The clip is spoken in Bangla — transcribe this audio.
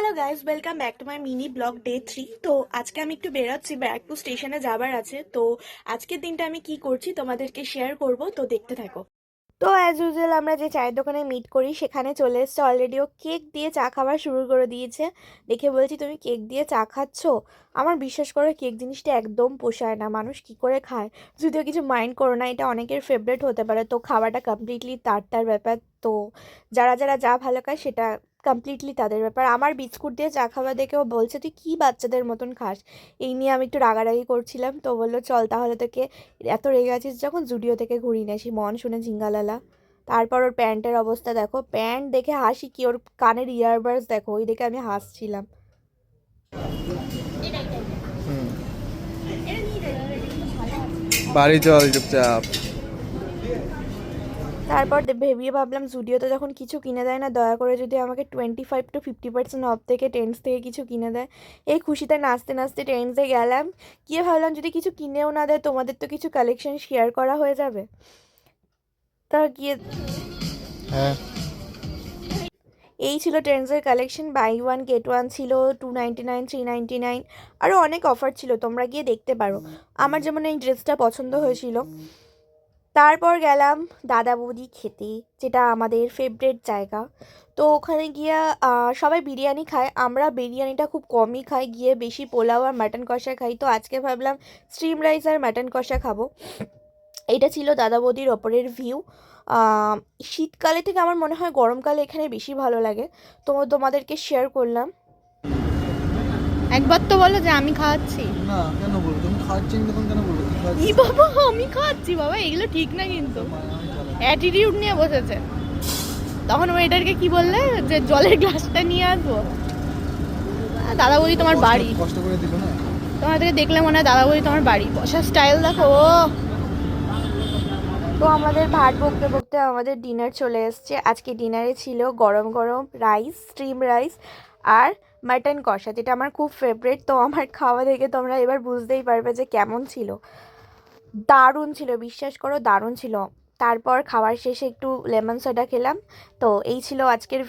Hello guys, welcome back to my mini blog day 3। তো আজকে আমি একটু বেরোচ্ছি, ব্যারাকপুর স্টেশনে যাবার আছে। তো আজকের দিনটা আমি কি করছি তোমাদেরকে শেয়ার করব, তো দেখতে থাকো। তো অ্যাজ ইউজুয়াল আমরা যে চায়ের দোকানে মিট করি সেখানে চলে এসছে অলরেডি। ও কেক দিয়ে চা খাওয়া শুরু করে দিয়েছে। দেখে বলছি, তুমি কেক দিয়ে চা খাচ্ছ? আমার বিশ্বাস করে কেক জিনিসটা একদম পোষায় না, মানুষ কি করে খায়। যদিও কিছু মাইন্ড করো না, এটা অনেকের ফেভারিট হতে পারে, তো খাওয়াটা কমপ্লিটলি তার তার ব্যাপার। তো যারা যারা যা ভালো খায় সেটা কমপ্লিটলি তাদের ব্যাপার। আমার বিস্কুট দিয়ে চা খাওয়া দেখেও বলছে, তুই কি বাচ্চাদের মতন খাস। এই নিয়ে আমি একটু রাগারাগি করছিলাম, তো বললো চল তাহলে তোকে, এত রেগে আছিস যখন জুডিও থেকে ঘুরিয়ে নিয়ে আসি। মন শুনে ঝিঙ্গালালা। তারপর ওর প্যান্টের অবস্থা দেখো, প্যান্ট দেখে হাসি কি, ওর কানের ইয়ারবাডস দেখো, ওই দেখে আমি হাসছিলাম। বাড়ি চল চুপচাপ। তারপর ভেবিয়ে ভাবলাম, জুডিওতে যখন কিছু কিনে দেয় না, দয়া করে যদি আমাকে 25 to 50% অফ থেকে টেন্স থেকে কিছু কিনে দেয়। এই খুশিতে নাচতে নাচতে টেন্সে গেলাম। গিয়ে ভাবলাম যদি কিছু কিনেও না দেয়, তোমাদের তো কিছু কালেকশন শেয়ার করা হয়ে যাবে। তা গিয়ে হ্যাঁ, এই ছিল ট্রেন্ডসের collection. Buy one get one ছিল, 299, 399, আরও অনেক অফার ছিল, তোমরা গিয়ে দেখতে পারো। আমার যেমন এই ড্রেসটা পছন্দ হয়েছিল। তারপর গেলাম দাদা বৌদি খেতে, যেটা আমাদের ফেভারিট জায়গা। তো ওখানে গিয়ে সবাই বিরিয়ানি খায়, আমরা বিরিয়ানিটা খুব কমই খাই, গিয়ে বেশি পোলাও আর মাটন কষা খাই। তো আজকে ভাবলাম স্টিম রাইস আর মাটন কষা খাবো। এটা ছিল দাদা বৌদির ওপরের ভিউ। শীতকালে থেকে আমার মনে হয় গরমকালে এখানে বেশি ভালো লাগে, তো তোমাদেরকে শেয়ার করলাম। একবার তো বলো যে আমি খাওয়াচ্ছি। না কেন বলবো? তুমি খাচ্ছি তখন কেন বলবো কি খাচ্ছি? ই বাবা, আমি খাওয়াচ্ছি বাবা, এগুলো ঠিক না কিন্তু। অ্যাটিটিউড নিয়ে বসেছে। তখন ওয়েটারকে কি বললে যে জলের গ্লাসটা নিয়ে আসবো? দাদা বৌদি তোমার বাড়ি, কষ্ট করে দিল না। তোমাদেরকে দেখলে মনে হয় দাদা বৌদি তোমার বাড়ি। বসার স্টাইল দেখো। তো আমাদের ভাত বকতে বকতে আমাদের ডিনার চলে এসছে। আজকে ডিনারে ছিল গরম গরম রাইস, স্টিম রাইস, আর মাটন কষা, যেটা আমার খুব ফেভারিট। তো আমার খাওয়া দেখে তোমরা এবার বুঝতেই পারবে যে কেমন ছিল। দারুণ ছিল, বিশ্বাস করো দারুণ ছিল। তারপর খাওয়ার শেষে একটু লেমন সোডা খেলাম। তো এই ছিল আজকের